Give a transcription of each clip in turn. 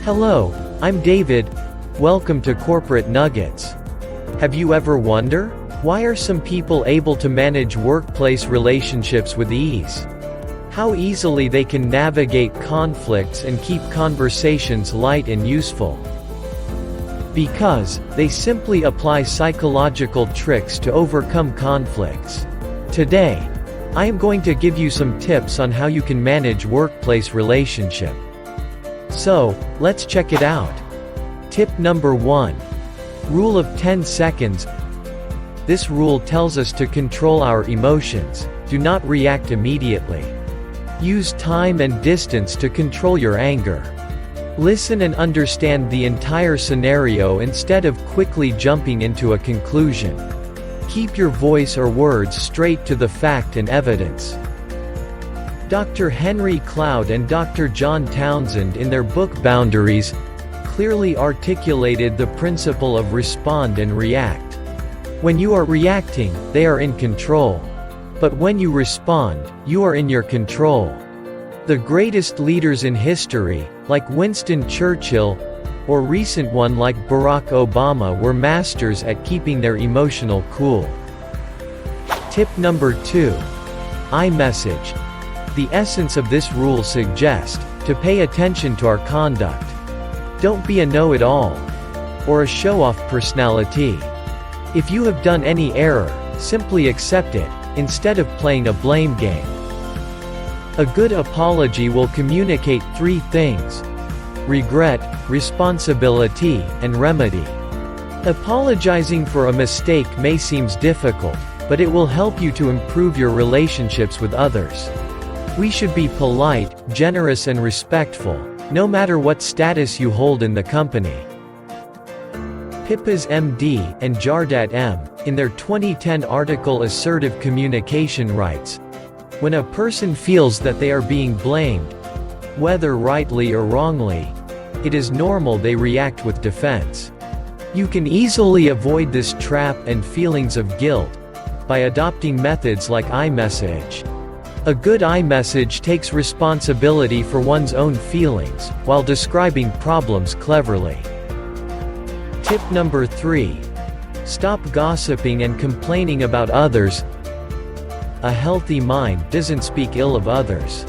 Hello, I'm David. Welcome to Corporate Nuggets. Have you ever wondered, why are some people able to manage workplace relationships with ease? How easily they can navigate conflicts and keep conversations light and useful? Because they simply apply psychological tricks to overcome conflicts. Today, I am going to give you some tips on how you can manage workplace relationship. So, let's check it out. Tip number 1. Rule of 10 seconds. This rule tells us to control our emotions. Do not react immediately. Use time and distance to control your anger. Listen and understand the entire scenario instead of quickly jumping into a conclusion. Keep your voice or words straight to the fact and evidence. Dr. Henry Cloud and Dr. John Townsend in their book Boundaries clearly articulated the principle of respond and react. When you are reacting, they are in control. But when you respond, you are in your control. The greatest leaders in history, like Winston Churchill, or recent one like Barack Obama, were masters at keeping their emotional cool. Tip number 2. Imessage. The essence of this rule suggests to pay attention to our conduct. Don't be a know-it-all or a show-off personality. If you have done any error, simply accept it, instead of playing a blame game. A good apology will communicate 3 things: regret, responsibility, and remedy. Apologizing for a mistake may seem difficult, but it will help you to improve your relationships with others. We should be polite, generous and respectful, no matter what status you hold in the company. Pippas MD and Jardat M, in their 2010 article Assertive Communication writes, when a person feels that they are being blamed, whether rightly or wrongly, it is normal they react with defense. You can easily avoid this trap and feelings of guilt by adopting methods like Imessage. A good iMessage takes responsibility for one's own feelings, while describing problems cleverly. Tip number 3. Stop gossiping and complaining about others. A healthy mind doesn't speak ill of others.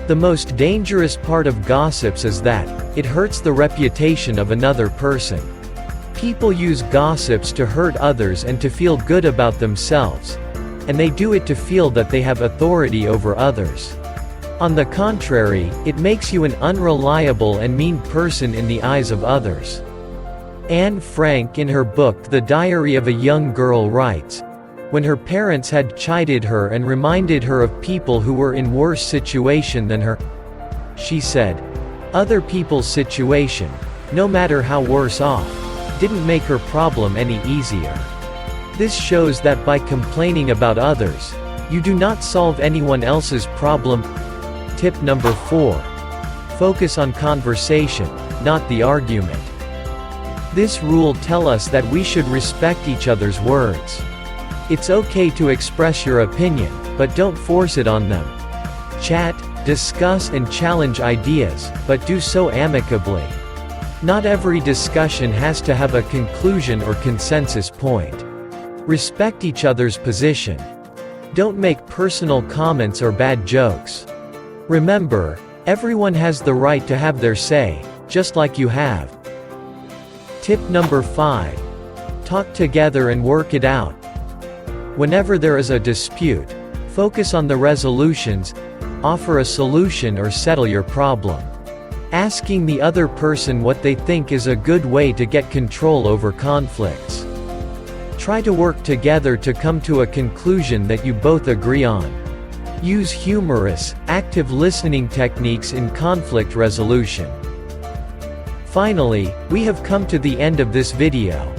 The most dangerous part of gossips is that it hurts the reputation of another person. People use gossips to hurt others and to feel good about themselves. And they do it to feel that they have authority over others. On the contrary, it makes you an unreliable and mean person in the eyes of others. Anne Frank in her book The Diary of a Young Girl writes, when her parents had chided her and reminded her of people who were in worse situation than her, she said, other people's situation, no matter how worse off, didn't make her problem any easier. This shows that by complaining about others, you do not solve anyone else's problem. Tip number 4. Focus on conversation, not the argument. This rule tells us that we should respect each other's words. It's okay to express your opinion, but don't force it on them. Chat, discuss and challenge ideas, but do so amicably. Not every discussion has to have a conclusion or consensus point. Respect each other's position. Don't make personal comments or bad jokes. Remember, everyone has the right to have their say, just like you have. Tip number 5. Talk together and work it out. Whenever there is a dispute, focus on the resolutions, offer a solution or settle your problem. Asking the other person what they think is a good way to get control over conflicts. Try to work together to come to a conclusion that you both agree on. Use humorous, active listening techniques in conflict resolution. Finally, we have come to the end of this video.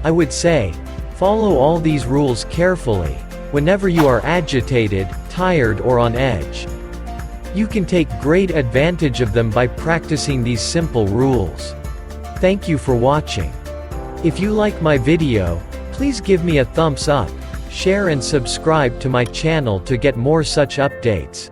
I would say, follow all these rules carefully, whenever you are agitated, tired or on edge. You can take great advantage of them by practicing these simple rules. Thank you for watching. If you like my video, please give me a thumbs up, share and subscribe to my channel to get more such updates.